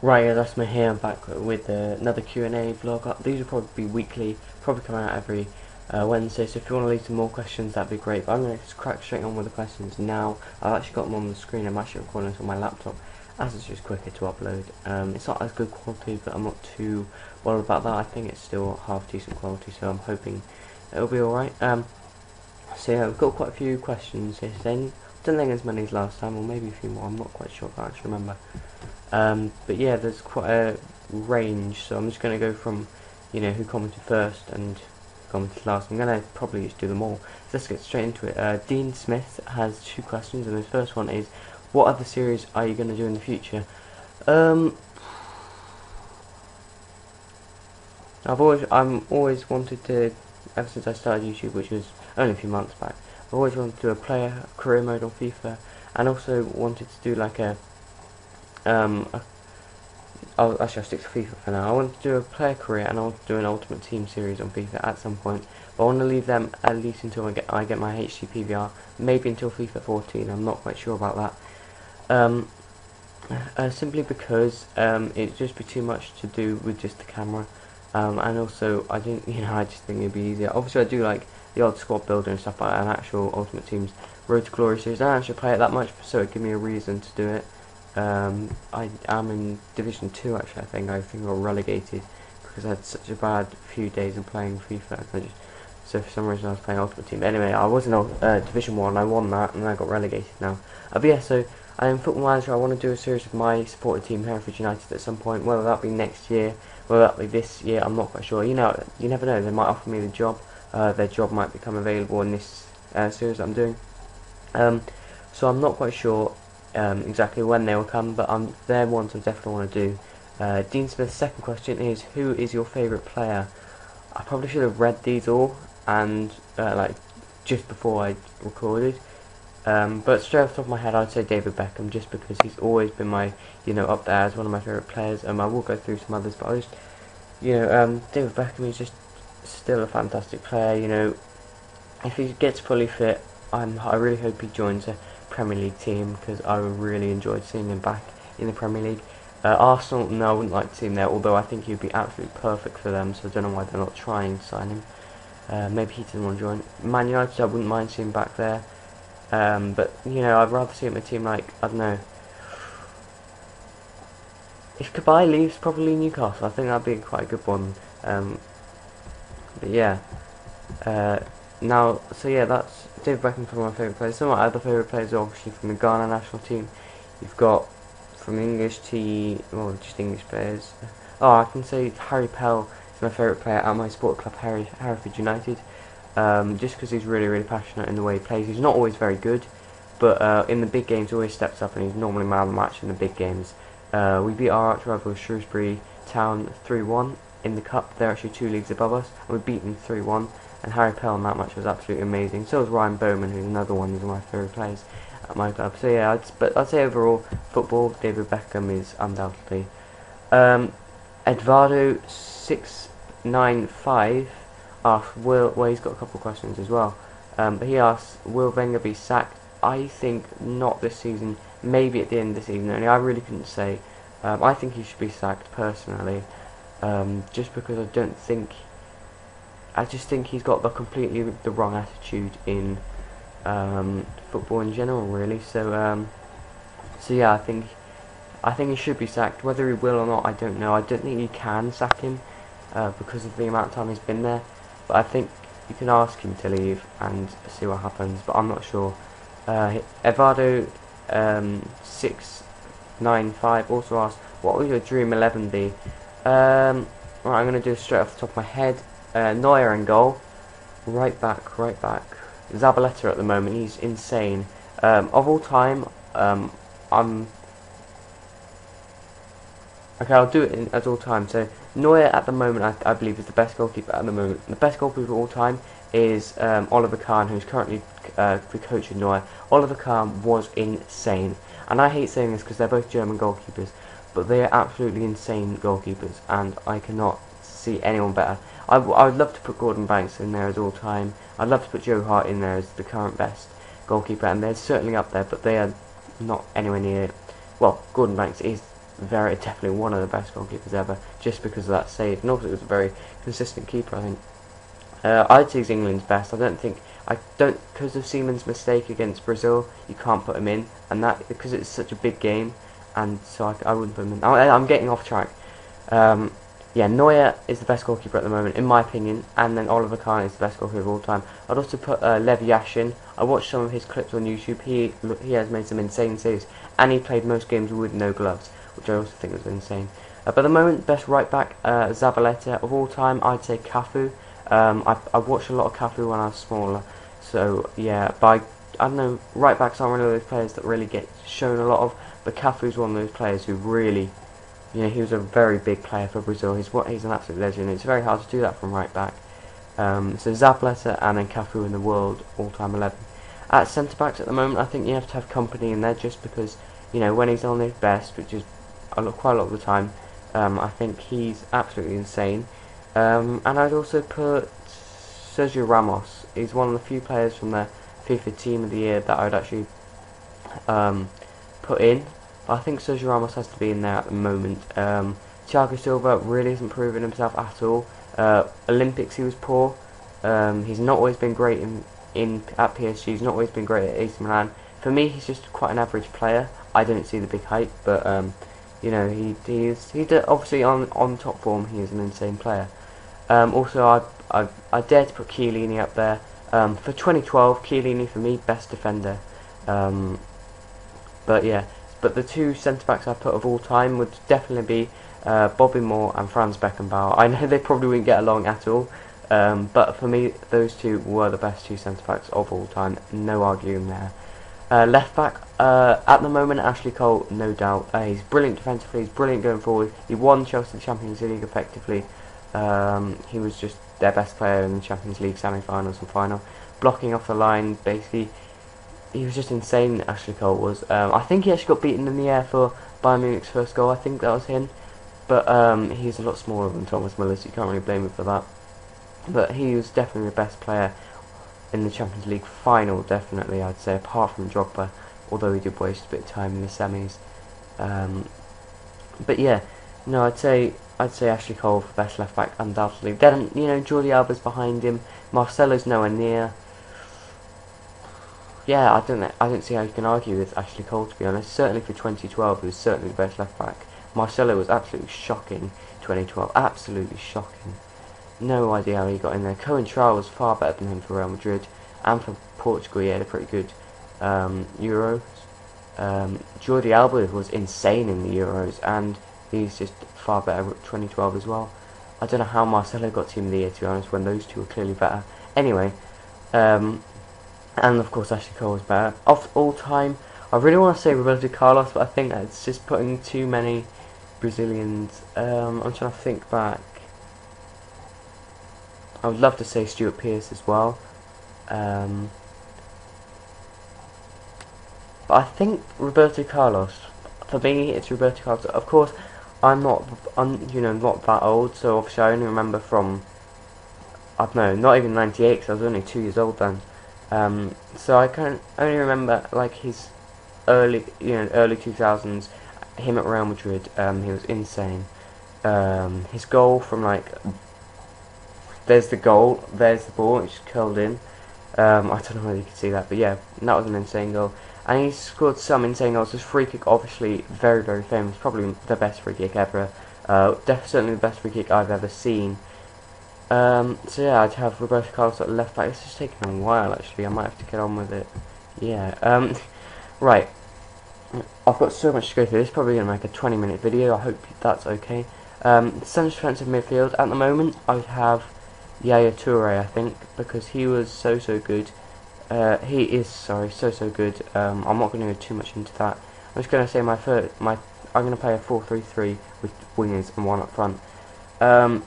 Right, yeah, that's me here. I'm back with another Q&A vlog. These will probably be weekly, probably coming out every Wednesday, so if you want to leave some more questions, that'd be great. But I'm going to just crack straight on with the questions now. I've actually got them on the screen. I'm actually recording this on my laptop, as it's just quicker to upload. It's not as good quality, but I'm not too worried about that. I think it's still half decent quality, so I'm hoping it'll be alright. So yeah, we've got quite a few questions here today. Don't think as many as last time, or maybe a few more. I'm not quite sure. I can't actually remember. But yeah, there's quite a range, so I'm just going to go from, who commented first and who commented last. I'm going to probably just do them all. So let's get straight into it. Dean Smith has two questions, and his first one is, what other series are you going to do in the future? Um, I'm always wanted to, ever since I started YouTube, which was only a few months back, I've always wanted to do a career mode on FIFA, and also wanted to do like um, a I'll stick to FIFA for now. I want to do a player career and I want to do an Ultimate Team series on FIFA at some point. But I want to leave them at least until I get my HD PVR. Maybe until FIFA 14. I'm not quite sure about that. Simply because it'd just be too much to do with just the camera. And also I think I just think it'd be easier. Obviously I do like the odd squad builder and stuff like that, an actual Ultimate Team's Road to Glory series. I don't actually play it that much, so it gives me a reason to do it. I am in Division 2 actually. I think I got relegated because I had such a bad few days of playing FIFA. So for some reason I was playing Ultimate Team. But anyway, I was in Division 1, I won that, and I got relegated now. But yeah, so I am Football Manager. I want to do a series with my supported team, Hereford United, at some point. Whether that be next year, whether that be this year, I'm not quite sure. You never know. They might offer me the job. Their job might become available in this series that I'm doing. So I'm not quite sure exactly when they will come, but they're ones I definitely want to do. Dean Smith's second question is, who is your favourite player? I probably should have read these all and just before I recorded. But straight off the top of my head, I'd say David Beckham, just because he's always been my, up there as one of my favourite players. I will go through some others, but David Beckham is just still a fantastic player. If he gets fully fit, I really hope he joins a Premier League team, because I really enjoyed seeing him back in the Premier League. Arsenal, no, I wouldn't like to see him there, although I think he'd be absolutely perfect for them, so I don't know why they're not trying to sign him. Maybe he doesn't want to join. Man United, I wouldn't mind seeing back there. But, I'd rather see him in a team like, I don't know, if Kabay leaves, probably Newcastle. I think that'd be quite a good one. But yeah. So yeah, that's David Beckham from my favourite players. Some of my other favourite players are obviously from the Ghana national team. You've got from the English team, well, just English players. Oh, I can say Harry Pell is my favourite player at my sport club, Hereford United. Just because he's really, really passionate in the way he plays. He's not always very good, but in the big games he always steps up, and he's normally man of the match in the big games. We beat our arch rival Shrewsbury Town 3-1 in the cup. They're actually 2 leagues above us, and we beat them 3-1. And Harry Pell in that match was absolutely amazing. So was Ryan Bowman, who's another one of my favourite players at my club. So yeah, I'd say overall, football, David Beckham is undoubtedly. Eduardo695 asks, well, he's got a couple of questions as well. But he asks, will Wenger be sacked? I think not this season, maybe at the end of the season only. I really couldn't say. I think he should be sacked personally, just because I just think he's got completely the wrong attitude in football in general, really. So yeah, I think he should be sacked. Whether he will or not, I don't know. I don't think you can sack him because of the amount of time he's been there. But I think you can ask him to leave and see what happens. But I'm not sure. Eduardo 695 also asked, what will your dream 11 be? Right, I'm going to do it straight off the top of my head. Neuer in goal. Right back. Zabaleta at the moment, he's insane. Of all time, okay, I'll do it as all time. So Neuer at the moment, I believe, is the best goalkeeper at the moment. The best goalkeeper of all time is Oliver Kahn, who's currently the coach of Neuer. Oliver Kahn was insane, and I hate saying this because they're both German goalkeepers, but they are absolutely insane goalkeepers, and I cannot see anyone better. I would love to put Gordon Banks in there as all time. I'd love to put Joe Hart in there as the current best goalkeeper, and they're certainly up there, but they are not anywhere near. Well, Gordon Banks is definitely one of the best goalkeepers ever, just because of that save, and also he was a very consistent keeper, I think. I'd say he's England's best. I don't, because of Seaman's mistake against Brazil, you can't put him in, and that, because it's such a big game, and so I wouldn't put him in. I'm getting off track. Yeah, Neuer is the best goalkeeper at the moment, in my opinion, and then Oliver Kahn is the best goalkeeper of all time. I'd also put Lev Yashin. I watched some of his clips on YouTube. He has made some insane saves, and he played most games with no gloves, which I also think was insane. But at the moment, best right back, Zabaleta of all time, I'd say Cafu. I watched a lot of Cafu when I was smaller, so yeah. But I don't know, right backs aren't really those players that really get shown a lot of, but Cafu's one of those players who really, you know, he was a very big player for Brazil. He's an absolute legend. It's very hard to do that from right back. So Zabaleta and then Cafu in the world all-time 11. At centre backs at the moment, I think you have to have Kompany in there, just because, you know, when he's on his best, which is quite a lot of the time, I think he's absolutely insane. And I'd also put Sergio Ramos. He's one of the few players from the FIFA Team of the Year that I'd actually put in. I think Sergio Ramos has to be in there at the moment. Thiago Silva really hasn't proven himself at all. Olympics he was poor. He's not always been great at PSG. He's not always been great at AC Milan. For me, he's just quite an average player. I don't see the big hype, but you know, he's obviously on top form. He is an insane player. Also, I dare to put Chiellini up there. For 2012, Chiellini for me best defender. But yeah. But the two centre-backs I put of all time would definitely be Bobby Moore and Franz Beckenbauer. I know they probably wouldn't get along at all, but for me, those two were the best two centre-backs of all time. No arguing there. Left-back, at the moment, Ashley Cole, no doubt. He's brilliant defensively, he's brilliant going forward. He won Chelsea the Champions League effectively. He was just their best player in the Champions League semi-finals and final. Blocking off the line, basically. He was just insane, Ashley Cole was. I think he actually got beaten in the air for Bayern Munich's first goal. I think that was him. But he's a lot smaller than Thomas Müller, so you can't really blame him for that. But he was definitely the best player in the Champions League final, definitely, I'd say, apart from Drogba, although he did waste a bit of time in the semis. But yeah, no, I'd say Ashley Cole for best left back, undoubtedly. Then, you know, Jordi Alba's behind him. Marcelo's nowhere near. Yeah, I don't see how you can argue with Ashley Cole, to be honest. Certainly for 2012, he was certainly the best left back. Marcelo was absolutely shocking 2012, absolutely shocking. No idea how he got in there. Cohen-Trao was far better than him for Real Madrid, and for Portugal he had a pretty good Euros. Jordi Alba was insane in the Euros, and he's just far better at 2012 as well. I don't know how Marcelo got Team of the Year, to be honest, when those two were clearly better. Anyway, and of course Ashley Cole was better. Of all time, I really want to say Roberto Carlos, but I think it's just putting too many Brazilians. I'm trying to think back. I would love to say Stuart Pearce as well. But I think Roberto Carlos. For me, it's Roberto Carlos. Of course, I'm not that old, so obviously I only remember from, I don't know, not even 98, because I was only 2 years old then. So I can only remember like his early 2000s, him at Real Madrid. He was insane. His goal from like, there's the goal, there's the ball, it's just curled in. I don't know whether you can see that, but yeah, that was an insane goal. And he scored some insane goals. His free kick, obviously, very, very famous. Probably the best free kick ever. Definitely the best free kick I've ever seen. So yeah, I'd have Roberto Carlos at left back. It's just taking a while, actually. I might have to get on with it. Yeah. Right. I've got so much to go through. This is probably going to make a 20-minute video. I hope that's okay. Central defensive midfield. At the moment, I would have Yaya Toure, I think, because he was so good. He is, sorry, so good. I'm not going to go too much into that. I'm just going to say I'm going to play a 4-3-3 with wingers and one up front.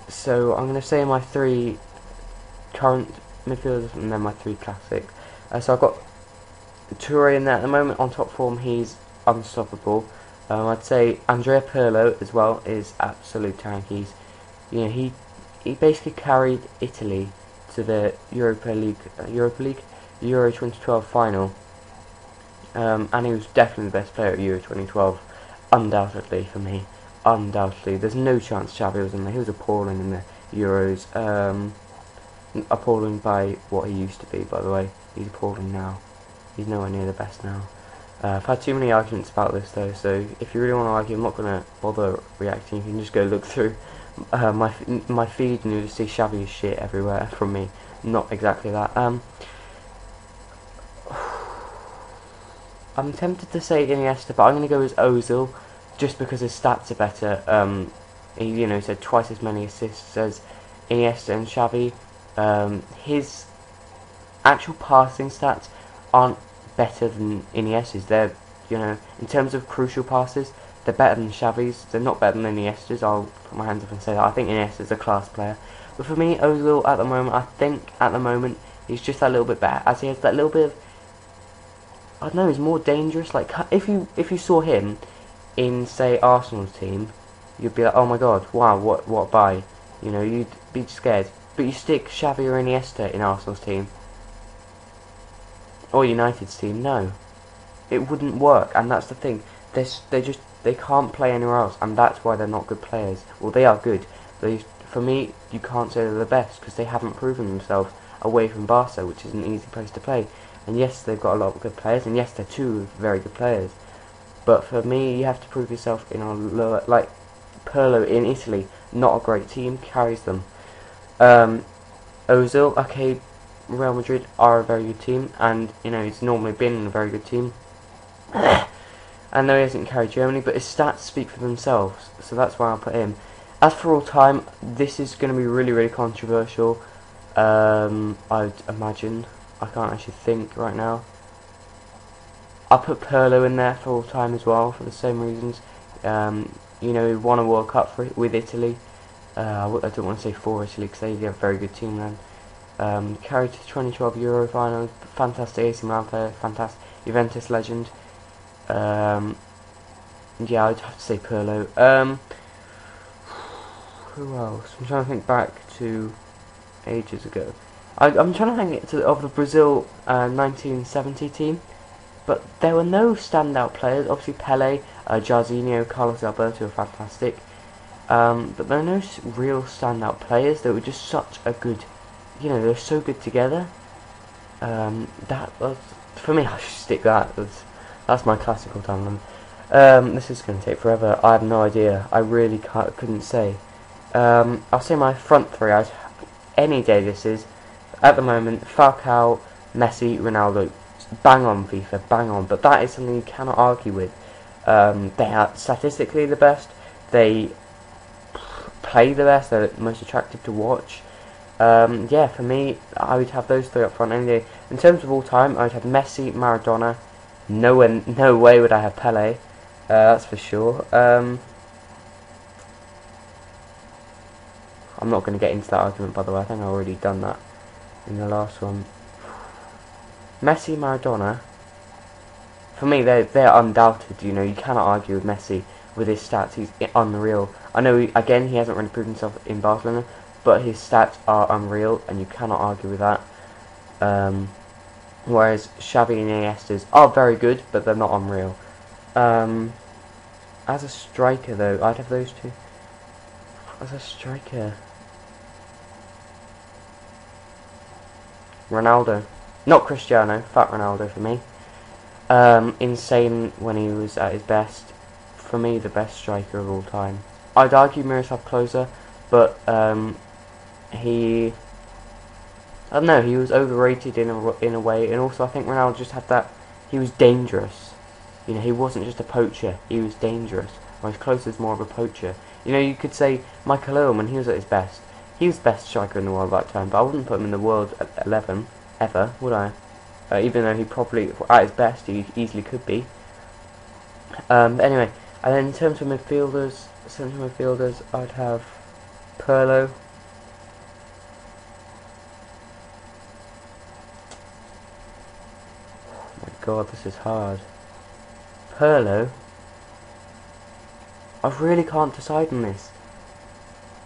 So I'm going to say my 3 current midfielders and then my 3 classic. So I've got Toure in there at the moment. On top form, he's unstoppable. I'd say Andrea Pirlo as well is absolute tank. He's, he basically carried Italy to the Euro 2012 final, and he was definitely the best player at Euro 2012. undoubtedly for me. Undoubtedly. There's no chance Xavi was in there. He was appalling in the Euros. Appalling by what he used to be, by the way. He's appalling now. He's nowhere near the best now. I've had too many arguments about this though, so if you really want to argue, I'm not going to bother reacting. You can just go look through my feed and you'll just see Xavi shit everywhere from me. Not exactly that. I'm tempted to say Iniesta, but I'm going to go as Ozil, just because his stats are better. He, said twice as many assists as Iniesta and Xavi. His actual passing stats aren't better than Iniesta's. They're, in terms of crucial passes, they're better than Xavi's. They're not better than Iniesta's. I'll put my hands up and say that. I think Iniesta's a class player. But for me, Ozil at the moment, I think at the moment he's just that little bit better, as he has that little bit of, I don't know, he's more dangerous. Like if you saw him in, say, Arsenal's team, you'd be like, oh my god, wow, what a buy. You'd be scared. But you stick Xavi or Iniesta in Arsenal's team, or United's team, no, it wouldn't work. And that's the thing. They can't play anywhere else, and that's why they're not good players. Well, they are good. For me, you can't say they're the best because they haven't proven themselves away from Barca, which is an easy place to play. And yes, they've got a lot of good players, and yes, they're two very good players. But for me, you have to prove yourself in a lower, like Pirlo in Italy, not a great team, carries them. Ozil, okay, Real Madrid are a very good team, and he's normally been a very good team. And no, he hasn't carried Germany, but his stats speak for themselves, so that's why I'll put him. As for all time, this is going to be really, really controversial. I'd imagine. I can't actually think right now. I'll put Pirlo in there for all time as well, for the same reasons. He won a World Cup with Italy. I don't want to say for Italy because they have a very good team then. Carried to the 2012 Euro final. Fantastic AC Milan player. Fantastic Juventus legend. Yeah, I'd have to say Pirlo. Who else? I'm trying to think back to ages ago. I'm trying to think of the Brazil 1970 team, but there were no standout players. Obviously Pele, Jairzinho, Carlos Alberto are fantastic, but there are no real standout players. They were just such a good, they were so good together. That was, for me, I should stick that. That's my classical time. This is going to take forever. I have no idea. I really couldn't say. I'll say my front three. Any day this is. At the moment, Falcao, Messi, Ronaldo. Bang on FIFA, bang on. But that is something you cannot argue with. They are statistically the best. They play the best. They're the most attractive to watch. Yeah, for me, I would have those three up front any day. In terms of all time, I would have Messi, Maradona. No way would I have Pele. That's for sure. I'm not going to get into that argument, by the way. I think I've already done that in the last one. Messi, Maradona. For me, they're undoubted. You cannot argue with Messi with his stats. He's unreal. I know, again, he hasn't really proven himself in Barcelona, but his stats are unreal, and you cannot argue with that. Whereas Xavi and Iniesta's are very good, but they're not unreal. As a striker, though, I'd have those two. As a striker, Ronaldo, not Cristiano. Fat Ronaldo for me. Insane when he was at his best. For me, the best striker of all time. I'd argue Miroslav Klose, but I don't know, he was overrated in a way, and also I think Ronaldo just had that. He was dangerous. He wasn't just a poacher. He was dangerous. Whereas Klose's more of a poacher. You could say Michael Owen when he was at his best. He was the best striker in the world at that time, but I wouldn't put him in the world at 11 ever, would I? Even though he probably, at his best, he easily could be. But anyway, and then in terms of midfielders, central midfielders, I'd have Pirlo. Oh my god, this is hard. Pirlo. I really can't decide on this.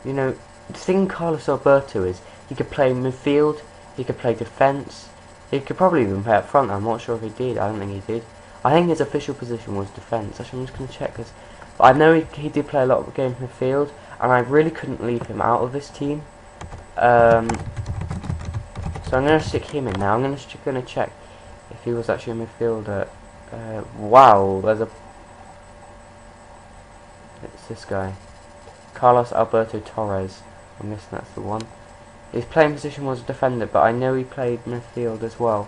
The thing Carlos Alberto is, he could play midfield, he could play defence, he could probably even play up front. I'm not sure if he did. I don't think he did. I think his official position was defence. Actually, I'm just going to check, because But I know he did play a lot of games in midfield, and I really couldn't leave him out of this team. So I'm going to stick him in now. I'm going to check if he was actually a midfielder. Wow, there's a... It's this guy. Carlos Alberto Torres. I'm guessing that's the one. His playing position was a defender, but I know he played midfield as well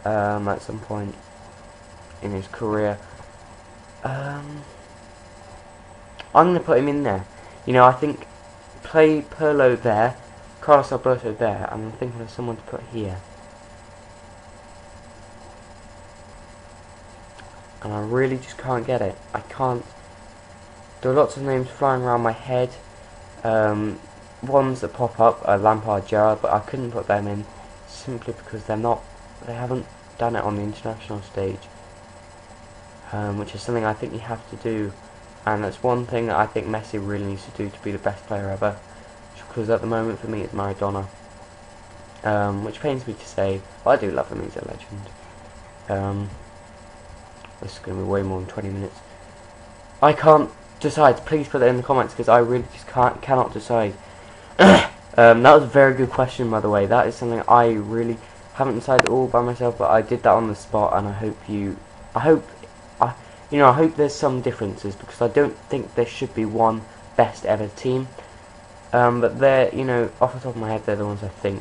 at some point in his career. I'm going to put him in there. You know, I think play Pirlo there, Carlos Alberto there, and I'm thinking of someone to put here. And I really just can't get it. I can't. There are lots of names flying around my head. Ones that pop up are Lampard, Gerrard, but I couldn't put them in simply because they haven't done it on the international stage, which is something I think you have to do, and that's one thing that I think Messi really needs to do to be the best player ever, because at the moment for me it's Maradona, which pains me to say, but I do love him, he's a legend. This is going to be way more than 20 minutes. I can't decide. Please put that in the comments because I really just cannot decide. That was a very good question, by the way. That is something I really haven't decided all by myself, but I did that on the spot, and I hope there's some differences, because I don't think there should be one best ever team. But they're, you know, off the top of my head, they're the ones I think.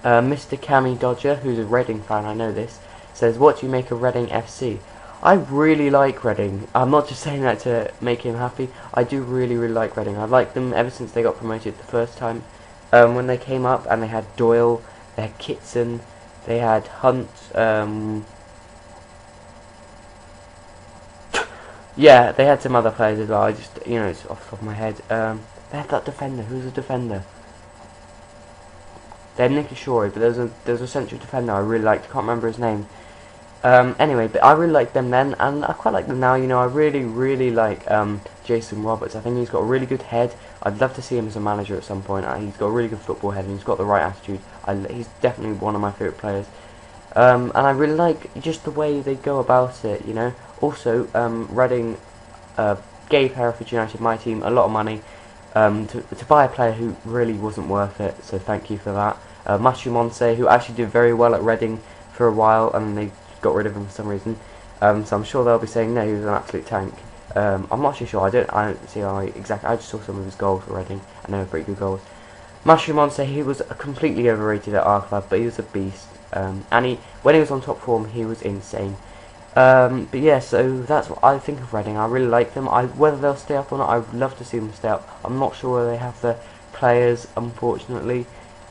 Mr. Cammy Dodger, who's a Reading fan, I know this, says, "What do you make of Reading FC?" I really like Reading. I'm not just saying that to make him happy. I do really like Reading. I've liked them ever since they got promoted the first time when they came up, and they had Doyle, they had Kitson, they had Hunt. Yeah, they had some other players as well. I just, you know, it's off the top of my head. They had that defender. Who's a defender? They had Nicky Shorey, but there's a central defender I really liked. I can't remember his name. Anyway, but I really liked them then, and I quite like them now. You know, I really like Jason Roberts. I think he's got a really good head. I'd love to see him as a manager at some point. He's got a really good football head, and he's got the right attitude. He's definitely one of my favourite players. And I really like just the way they go about it, you know. Also, Reading gave Hereford United, my team, a lot of money to buy a player who really wasn't worth it, so thank you for that. Matthew Monse, who actually did very well at Reading for a while, and they got rid of him for some reason. So I'm sure they'll be saying, no, he was an absolute tank. I'm not too sure. I don't see how exactly. I just saw some of his goals for Reading, and they were pretty good goals. Matthew Monse, he was completely overrated at our club, but he was a beast. And when he was on top form, he was insane. But yeah, so that's what I think of Reading. I really like them. Whether they'll stay up or not, I would love to see them stay up. I'm not sure whether they have the players, unfortunately.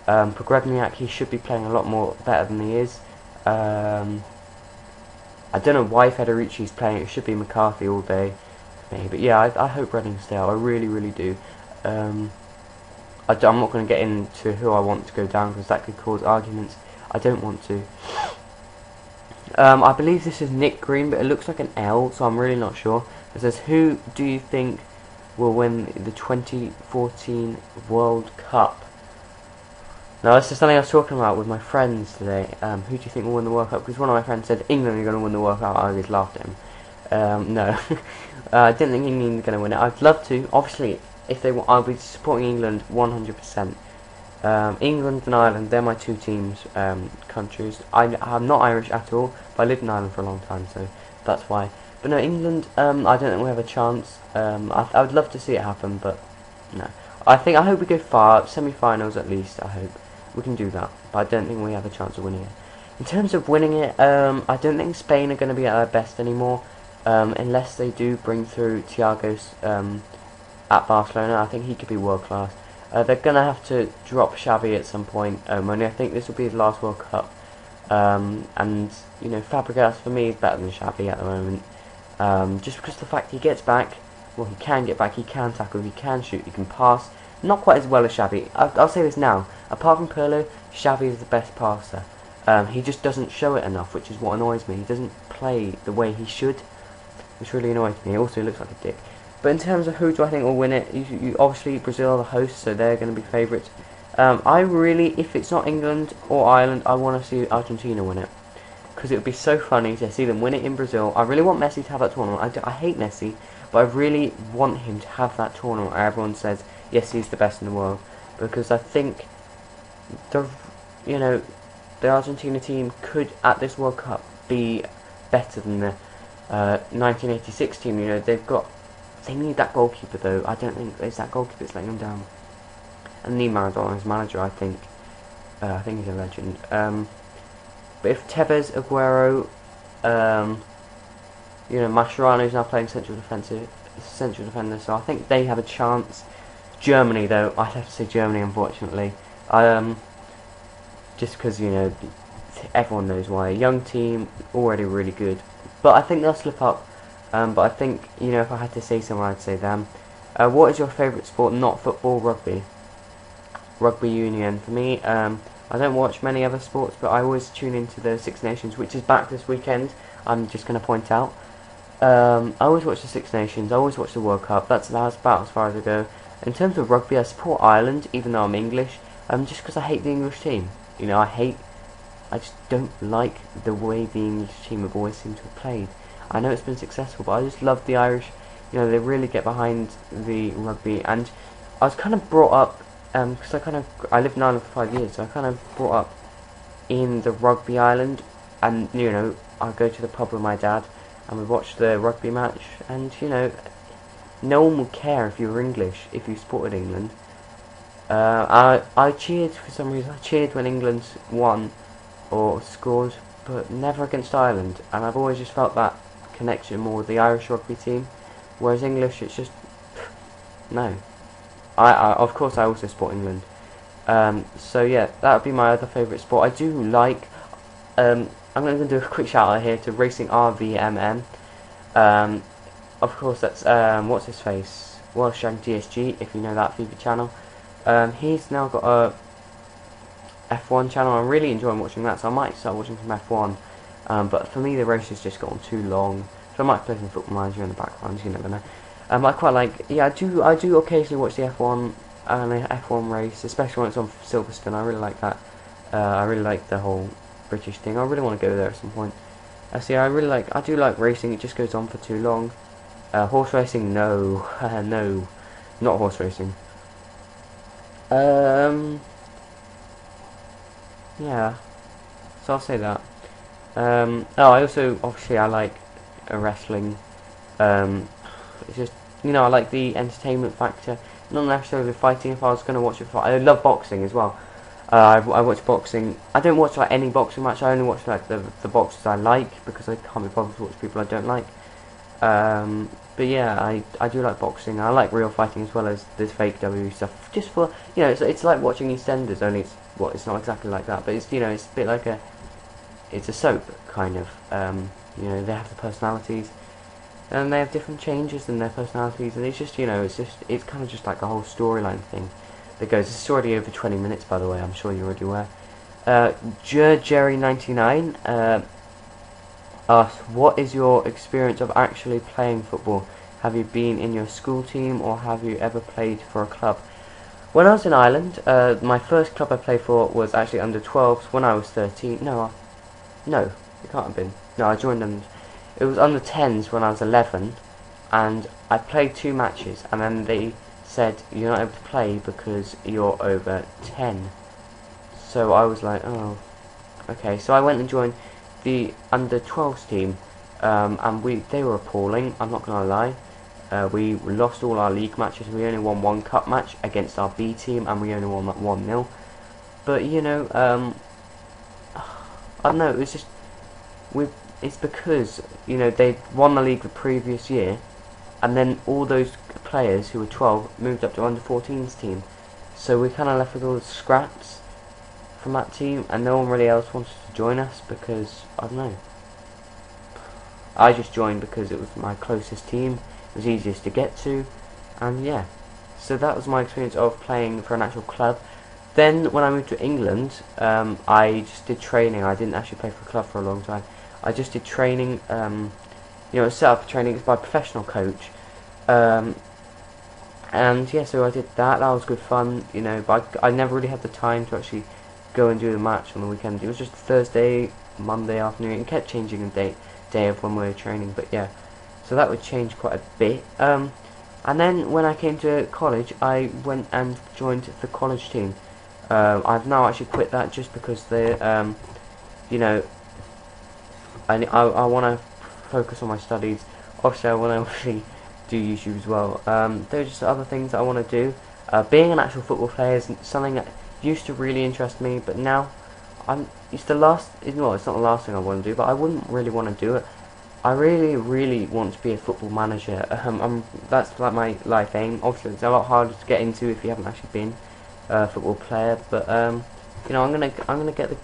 Pogrebniak, he should be playing a lot more better than he is. I don't know why Federici's playing. It should be McCarthy all day, maybe. But yeah, I hope Reading stay up. I really do. I'm not going to get into who I want to go down, because that could cause arguments. I don't want to. I believe this is Nick Green, but it looks like an L, so I'm really not sure. It says, who do you think will win the 2014 World Cup? Now, this is something I was talking about with my friends today. Who do you think will win the World Cup? Because one of my friends said England are going to win the World Cup. I always laughed at him. No, I didn't think England are going to win it. I'd love to. Obviously, if they, I'll be supporting England 100%. England and Ireland, they're my two teams, countries. I'm not Irish at all, but I lived in Ireland for a long time, so that's why. But no, England, I don't think we have a chance. I would love to see it happen, but no. I hope we go far, semi-finals at least. I hope we can do that, but I don't think we have a chance of winning it. In terms of winning it, I don't think Spain are going to be at their best anymore, unless they do bring through Thiago at Barcelona. I think he could be world class. They're going to have to drop Xavi at some point, only I think this will be his last World Cup. And, you know, Fabregas for me is better than Xavi at the moment. Just because of the fact he gets back, well, he can get back, he can tackle, he can shoot, he can pass. Not quite as well as Xavi. I'll say this now. Apart from Pirlo, Xavi is the best passer. He just doesn't show it enough, which is what annoys me. He doesn't play the way he should, which really annoys me. He also looks like a dick. But in terms of who do I think will win it, you obviously Brazil are the hosts, so they're going to be favourites. I really, if it's not England or Ireland, I want to see Argentina win it, because it would be so funny to see them win it in Brazil. I really want Messi to have that tournament. I hate Messi, but I really want him to have that tournament where everyone says yes, he's the best in the world, because I think the you know the Argentina team could at this World Cup be better than the 1986 team. You know, they need that goalkeeper though. I don't think it's that goalkeeper that's letting them down. And need Maradona as manager. I think he's a legend. But if Tevez, Aguero, Mascherano's now playing central defender, so I think they have a chance. Germany, though, I'd have to say Germany, unfortunately. Just because, everyone knows why. A young team, already really good. But I think they'll slip up. But I think, if I had to say someone, I'd say them. What is your favourite sport, not football? Rugby. Rugby union. For me, I don't watch many other sports, but I always tune into the Six Nations, which is back this weekend. I'm just going to point out. I always watch the Six Nations. I always watch the World Cup. That's about as far as I go. In terms of rugby, I support Ireland, even though I'm English. Just because I hate the English team. I just don't like the way the English team have always seemed to have played. I know it's been successful, but I just love the Irish. They really get behind the rugby. And I was kind of brought up, because I lived in Ireland for 5 years, so I kind of brought up in the rugby island. And, I go to the pub with my dad, and we watch the rugby match. And, no one would care if you were English, if you supported England. I cheered for some reason. I cheered when England won or scored, but never against Ireland. And I've always just felt that connection more with the Irish rugby team, whereas English, it's just no. Of course I also support England. So yeah, that would be my other favourite sport. I do like. I'm going to do a quick shout out here to Racing RVMM. Of course, that's what's his face, Wolfgang DSG, if you know that FIFA channel. He's now got a F1 channel. I'm really enjoying watching that, so I might start watching some F1. But for me, the race has just gotten too long, so I might play some Football Manager in the background. You never know. I quite like. Yeah, I do occasionally watch the F1 and the F1 race, especially when it's on Silverstone. I really like that. I really like the whole British thing. I really want to go there at some point. I do like racing. It just goes on for too long. Horse racing, no, no, not horse racing. Yeah, so I'll say that. I also, obviously, I like wrestling. It's just, I like the entertainment factor, not necessarily fighting. If I was going to watch a fight, I love boxing as well. I watch boxing. I don't watch like any boxing match. I only watch like the boxers I like, because I can't be bothered to watch people I don't like. But yeah, I do like boxing. I like real fighting as well as this fake WWE stuff. Just for it's like watching EastEnders, only it's not exactly like that, but it's it's a bit like it's a soap kind of. They have the personalities, and they have different changes in their personalities, and it's just it's kind of just like a whole storyline thing that goes. It's already over 20 minutes, by the way. I'm sure you're already aware. Jerry99 asks, what is your experience of actually playing football? Have you been in your school team, or have you ever played for a club? When I was in Ireland, my first club I played for was actually under 12s when I was 13. No, it can't have been. No, I joined them. It was under 10s when I was 11, and I played 2 matches, and then they said you're not able to play because you're over 10. So I was like, oh, okay. So I went and joined the under 12s team, and they were appalling. I'm not gonna lie. We lost all our league matches. We only won 1 cup match against our B team, and we only won that 1-0. But I don't know. It was just it's because they won the league the previous year, and then all those players who were 12 moved up to under 14s team. So we kind of left with all the scraps from that team, and no one really else wanted to join us because I don't know. I just joined because it was my closest team. It was easiest to get to, and yeah. So that was my experience of playing for an actual club. Then when I moved to England, I just did training. I didn't actually play for a club for a long time. I just did training. Set up training by a professional coach. And yeah, so I did that. That was good fun, but I never really had the time to actually go and do the match on the weekend. It was just Thursday, Monday afternoon. It kept changing the day of when we were training, but yeah. so that would change quite a bit. And then when I came to college, I went and joined the college team. I've now actually quit that just because you know, I want to focus on my studies. Obviously, I want to actually do YouTube as well. There are just other things that I want to do. Being an actual football player is something that used to really interest me, but now it's the last. Well, it's not the last thing I want to do, but I wouldn't really want to do it. I really want to be a football manager. That's like my life aim. Obviously, it's a lot harder to get into if you haven't actually been a football player. But you know, I'm gonna get the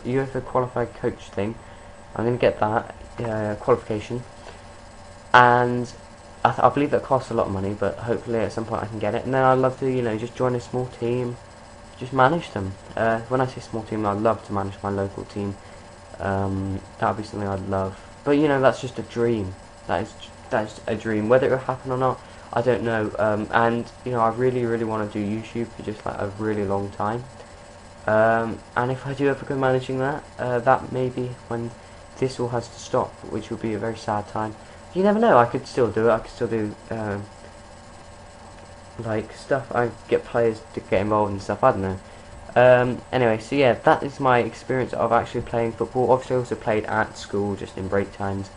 UEFA qualified coach thing. I'm gonna get that qualification, and I believe that costs a lot of money. But hopefully, at some point, I can get it. And then I'd love to, just join a small team, just manage them. When I say small team, I'd love to manage my local team. That would be something I'd love. But that's just a dream. That's a dream. Whether it will happen or not, I don't know. And I really want to do YouTube for just like a really long time. And if I do ever go managing that, that may be when this all has to stop, which will be a very sad time. You never know. I could still do it. I could still do like stuff. I get players to get involved and stuff. I don't know. Anyway, so yeah, that is my experience of actually playing football. Obviously, I also played at school, just in break times.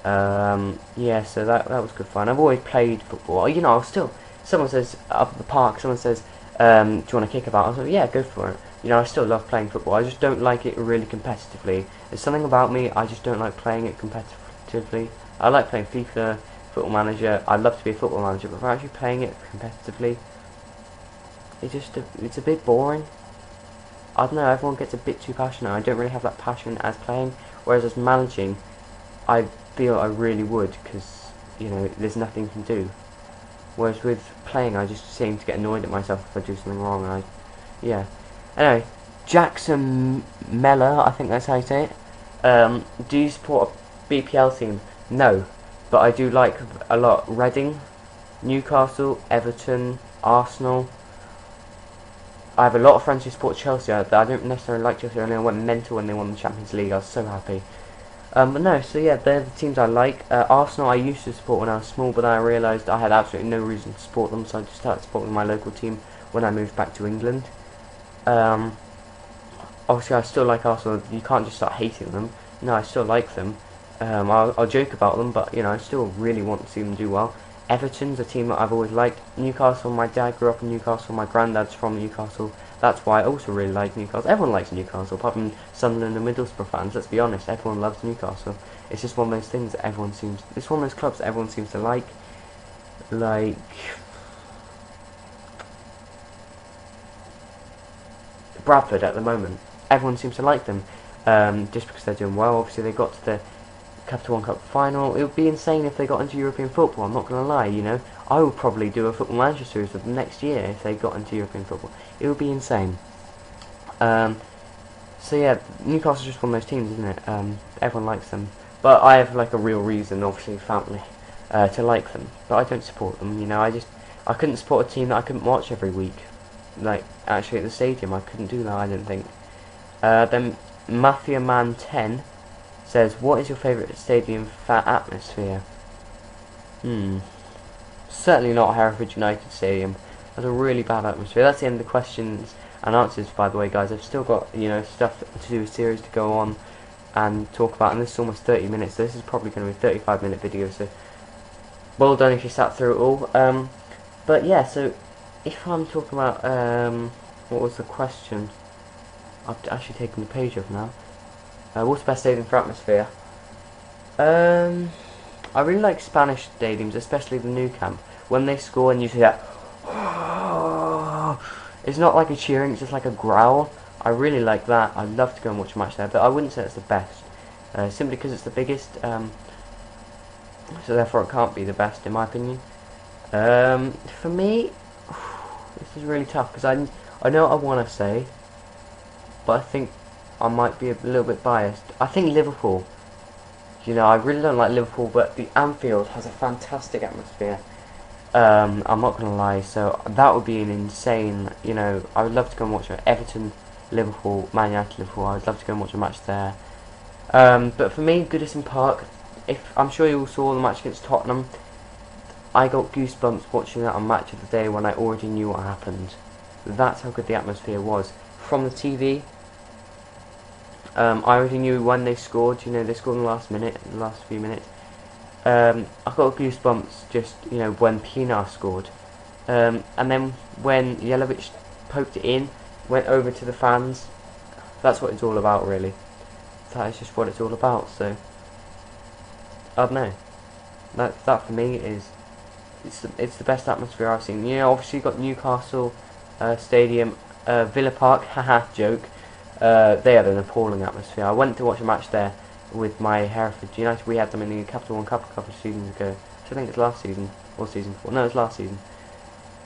Yeah, so that was good fun. I've always played football. I'll still. Someone says up at the park. Someone says, "Do you want to kick about?" I was like, "Yeah, go for it." I still love playing football. I just don't like it really competitively. There's something about me. I just don't like playing it competitively. I like playing FIFA, Football Manager. I'd love to be a football manager, but for actually playing it competitively, it's a bit boring. I don't know, everyone gets a bit too passionate. I don't really have that passion as playing, whereas as managing, I feel I really would, because, there's nothing you can do. Whereas with playing, I just seem to get annoyed at myself if I do something wrong, yeah. Anyway, Jackson Meller, I think that's how you say it. Do you support a BPL team? No, but I do like a lot Reading, Newcastle, Everton, Arsenal. I have a lot of friends who support Chelsea. I don't necessarily like Chelsea. I went mental when they won the Champions League. I was so happy. But no, so yeah, they're the teams I like. Arsenal I used to support when I was small, but then I realised I had absolutely no reason to support them, so I just started supporting my local team when I moved back to England. Obviously I still like Arsenal. You can't just start hating them. No, I still like them. I'll joke about them, but I still really want to see them do well. Everton's a team that I've always liked. Newcastle, my dad grew up in Newcastle, my granddad's from Newcastle. That's why I also really like Newcastle. Everyone likes Newcastle, apart from Sunderland and Middlesbrough fans. Let's be honest, everyone loves Newcastle. It's just one of those things that it's one of those clubs that everyone seems to like. Like Bradford at the moment. Everyone seems to like them, just because they're doing well. Obviously they got to the Capital One Cup final. It would be insane if they got into European football. I'm not going to lie, I would probably do a Football Manager series of the next year if they got into European football. It would be insane. So yeah, Newcastle's just one of those teams, isn't it? Everyone likes them. But I have like a real reason, obviously family, to like them. But I don't support them, I couldn't support a team that I couldn't watch every week. Like, actually at the stadium, I couldn't do that, I don't think. Then Mafia Man 10 says, what is your favourite stadium fan atmosphere? Certainly not Hereford United Stadium. That's a really bad atmosphere. That's the end of the questions and answers, by the way, guys. I've still got, stuff to do, a series to go on and talk about, and this is almost 30 minutes, so this is probably going to be a 35-minute video, so well done if you sat through it all. But yeah, so if I'm talking about, what was the question? I've actually taken the page off now. What's the best stadium for atmosphere? I really like Spanish stadiums, especially the Nou Camp. When they score and you see that, it's not like a cheering, it's just like a growl. I really like that. I'd love to go and watch a match there, but I wouldn't say it's the best, simply because it's the biggest. So therefore, it can't be the best, in my opinion. For me, this is really tough because I know what I want to say, but I think I might be a little bit biased. I think Liverpool. I really don't like Liverpool, but the Anfield has a fantastic atmosphere. I'm not going to lie, so that would be an insane, I would love to go and watch Everton, Liverpool, Man United, Liverpool. I would love to go and watch a match there. But for me, Goodison Park, if I'm sure you all saw the match against Tottenham, I got goosebumps watching that on Match of the Day when I already knew what happened. That's how good the atmosphere was. From the TV, I already knew when they scored. You know, they scored in the last minute, the last few minutes. I got goosebumps just, you know, when Pienaar scored. And then when Jelavic poked it in, went over to the fans. That's what it's all about, really. That is just what it's all about. So, I don't know. That for me is it's the best atmosphere I've seen. You know, obviously you've got Newcastle Stadium, Villa Park, haha, joke. They had an appalling atmosphere. I went to watch a match there with my Hereford United. We had them in the Capital One Cup a couple of seasons ago. So I think it's last season or season 4. No, it was last season.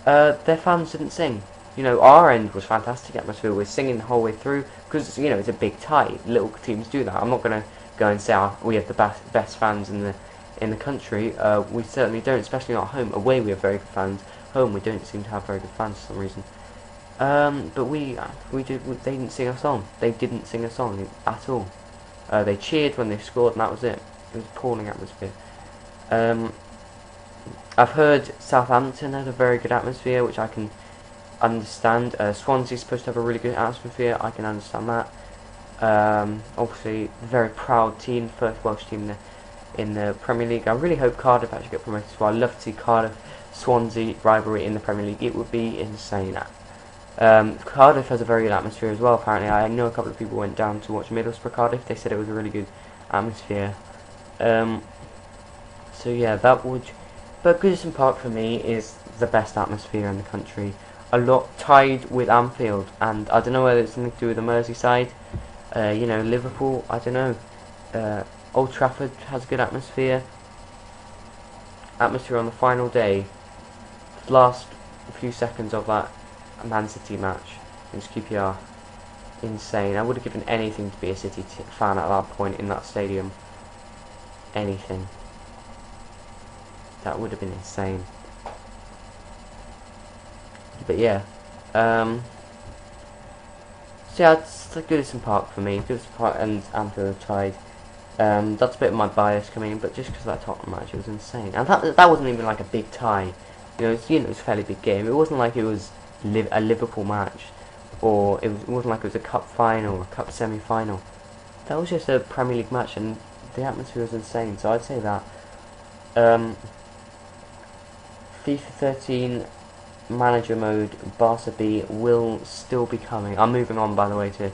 Their fans didn't sing. You know, our end was fantastic atmosphere. We're singing the whole way through because, you know, it's a big tie. Little teams do that. I'm not going to go and say we have the best fans in the country. We certainly don't, especially not at home. Away we have very good fans. Home we don't seem to have very good fans for some reason. But they didn't sing a song. They didn't sing a song at all. They cheered when they scored, and that was it. It was appalling atmosphere. I've heard Southampton had a very good atmosphere, which I can understand. Swansea's supposed to have a really good atmosphere. I can understand that. Obviously, a very proud team, first Welsh team in the Premier League. I really hope Cardiff actually get promoted as well. I'd love to see Cardiff-Swansea rivalry in the Premier League. It would be insane. Cardiff has a very good atmosphere as well, apparently. I know a couple of people went down to watch Middlesbrough Cardiff. They said it was a really good atmosphere. So yeah, that would... But Goodison Park for me is the best atmosphere in the country. A lot tied with Anfield, and I don't know whether it's something to do with the Merseyside. You know, Liverpool, I don't know. Old Trafford has a good atmosphere. Atmosphere on the final day. The last few seconds of that Man City match against QPR. Insane. I would have given anything to be a City fan at that point in that stadium. Anything. That would have been insane. But yeah. So yeah, it's Goodison Park for me. Goodison Park and Anfield are tied. That's a bit of my bias coming in, but just because of that Tottenham match, it was insane. And that wasn't even like a big tie. You know, it was a fairly big game. It wasn't like it was a Liverpool match, or it wasn't like it was a cup final or a cup semi-final. That was just a Premier League match, and the atmosphere was insane. So I'd say that. FIFA 13 Manager Mode Barca B will still be coming. I'm moving on, by the way, to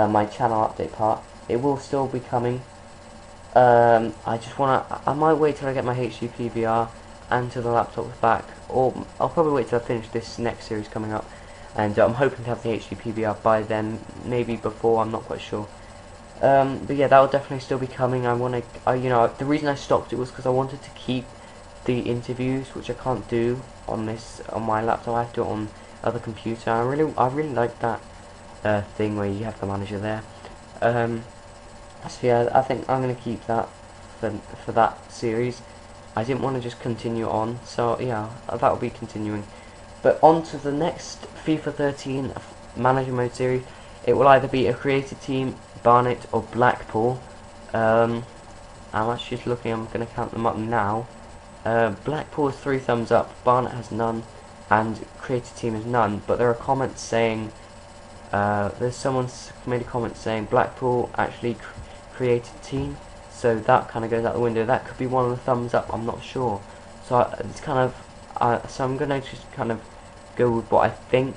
my channel update part. It will still be coming. I might wait till I get my HD PVR and till the laptop's back, or I'll probably wait till I finish this next series coming up, and I'm hoping to have the HD PVR by then, maybe before, I'm not quite sure. But yeah, that will definitely still be coming. You know, the reason I stopped it was because I wanted to keep the interviews, which I can't do on my laptop. I have to do it on other computer. I really like that thing where you have the manager there. So yeah, I think I'm gonna keep that for that series. I didn't want to just continue on, so yeah, that will be continuing. But on to the next FIFA 13 Manager Mode series. It will either be a created team, Barnet or Blackpool. I'm actually just looking. I'm gonna count them up now. Blackpool has 3 thumbs up, Barnet has none, and created team has none. But there are comments saying, there's someone's made a comment saying Blackpool actually created team, so that kind of goes out the window. That could be one of the thumbs up, I'm not sure. So it's kind of, so I'm gonna just kind of go with what I think.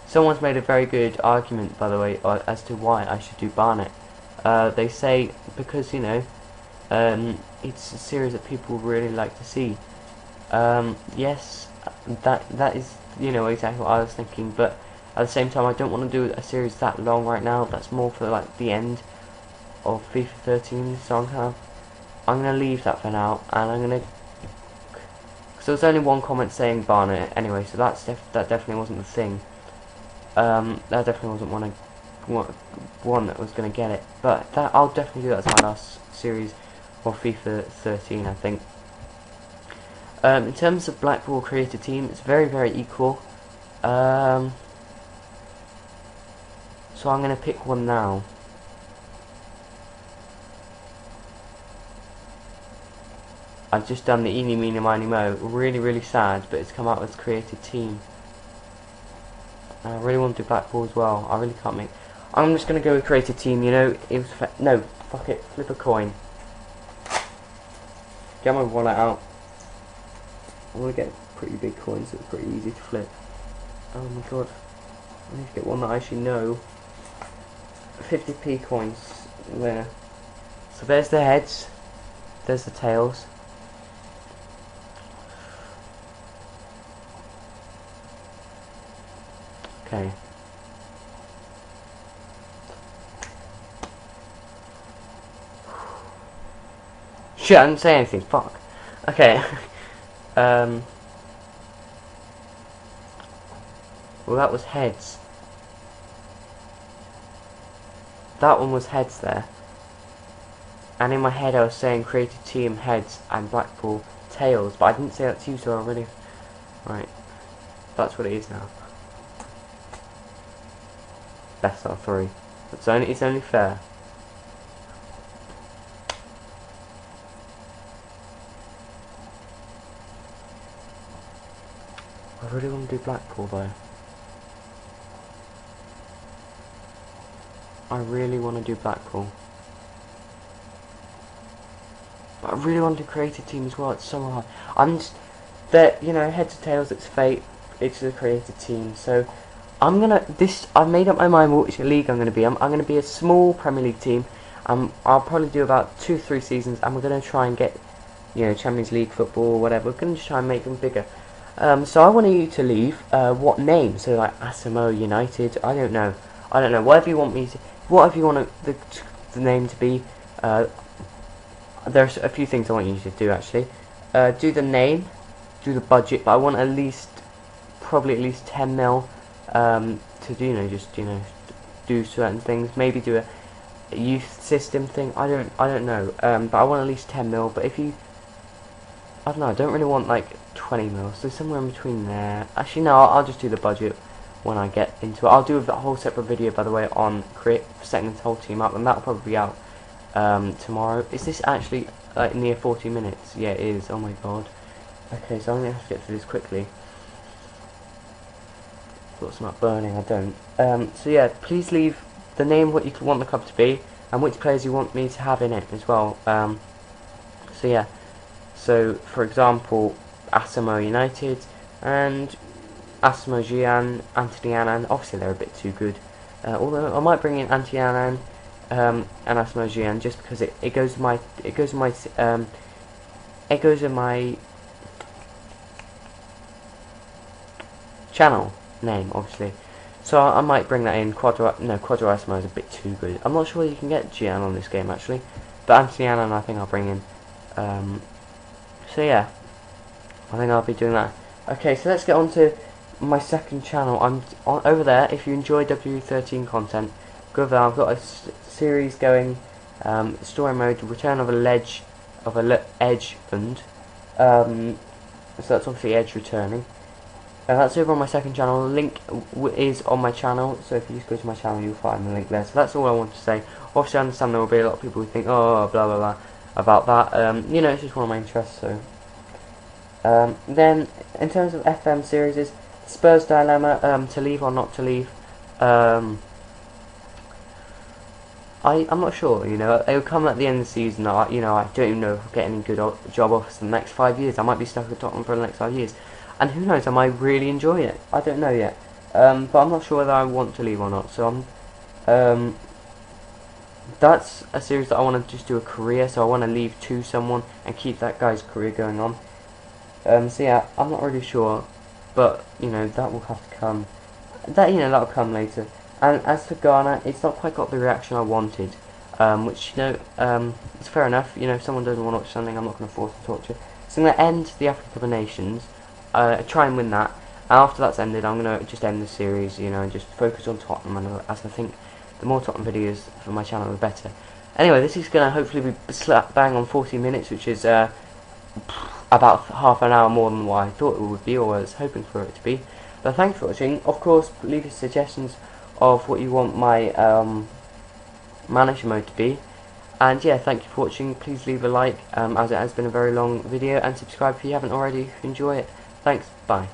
Someone's made a very good argument, by the way, as to why I should do Barnet. They say because, you know, it's a series that people really like to see. Yes, that is, you know, exactly what I was thinking, but at the same time I don't want to do a series that long right now. That's more for like the end of FIFA 13, so I'm gonna leave that for now, and I'm gonna, because there was only one comment saying Barnet anyway, so that definitely wasn't the thing. That definitely wasn't one that was gonna get it, but I'll definitely do that as my last series for FIFA 13, I think. In terms of Blackpool created team, it's very, very equal. So I'm going to pick one now. I've just done the eeny meeny miny mo. Really sad, but it's come out as created team. And I really want to do Blackpool as well. I really can't make. I'm just gonna go with created team. You know, it was no, fuck it, flip a coin. Get my wallet out. I want to get pretty big coins, so it's pretty easy to flip. Oh my god, I need to get one that I actually know. 50p coins there. So there's the heads, there's the tails. Okay. Shit, I didn't say anything, fuck. Okay. Well, that was heads. That one was heads there. And in my head I was saying created team heads and Blackpool tails, but I didn't say that to you, so I really... Right. That's what it is now. Best out of 3. It's only fair. I really want to do Blackpool though. I really want to do Blackpool. But I really want to create a team as well. It's so hard. I'm just that, you know, heads or tails. It's fate. It's a created team. So I'm gonna I've made up my mind which league I'm gonna be. I'm gonna be a small Premier League team. I'll probably do about 2-3 seasons, and we're gonna try and get, you know, Champions League football or whatever. We're gonna just try and make them bigger. So I want you to leave what name. So like Asimo United. I don't know. Whatever you want me to. Whatever you want the name to be. There's a few things I want you to do actually. Do the name, do the budget, but I want probably at least 10 mil to do, you know, just, you know, do certain things. Maybe do a youth system thing. I don't know. But I want at least 10 mil. But if you, I don't know. I don't really want like 20 mil. So somewhere in between there. Actually, no. I'll just do the budget when I get into it. I'll do a whole separate video, by the way, on setting the whole team up, and that'll probably be out tomorrow. Is this actually like near 40 minutes? Yeah, it is. Oh my god. Okay, so I'm gonna have to get through this quickly. Thought about burning. I don't. So yeah, please leave the name, what you want the club to be, and which players you want me to have in it as well. So yeah. So for example, Asimo United and Asimo Gian, Anthony Annan. Obviously they're a bit too good. Although I might bring in Anthony Annan and Asimo Gian just because it goes in my channel name, obviously. So I might bring that in. Quadro Asimo is a bit too good. I'm not sure you can get Gian on this game actually, but Anthony Annan I think I'll bring in. So yeah, I think I'll be doing that. Okay, so let's get on to my second channel. I'm over there. If you enjoy W13 content, go over there. I've got a series going, story mode, Return of a Edge Fund. So that's obviously Edge returning. And that's over on my second channel. The link is on my channel, so if you just go to my channel, you'll find the link there. So that's all I want to say. Obviously, I understand there will be a lot of people who think, oh, blah blah blah, about that. You know, it's just one of my interests. So, then in terms of FM series, Spurs dilemma, to leave or not to leave. I'm not sure. You know, it will come at the end of the season. I don't even know if I'll get any good job offers in the next 5 years. I might be stuck at Tottenham for the next 5 years. And who knows, I might really enjoy it. I don't know yet. But I'm not sure whether I want to leave or not. So that's a series that I want to just do a career. So I want to leave to someone and keep that guy's career going on. So yeah, I'm not really sure. But, you know, that will have to come. That'll come later. And as for Ghana, it's not quite got the reaction I wanted. Which, you know, it's fair enough. You know, if someone doesn't want to watch something, I'm not going to force the torture. So I'm going to end the Africa Cup of Nations. Try and win that. And after that's ended, I'm going to just end the series, you know, and just focus on Tottenham. And as I think the more Tottenham videos for my channel, the better. Anyway, this is going to hopefully be slap bang on 40 minutes, which is about half an hour more than what I thought it would be, or I was hoping for it to be. But thanks for watching. Of course, leave your suggestions of what you want my manager mode to be. And yeah, thank you for watching. Please leave a like, as it has been a very long video, and subscribe if you haven't already if you enjoy it. Thanks, bye.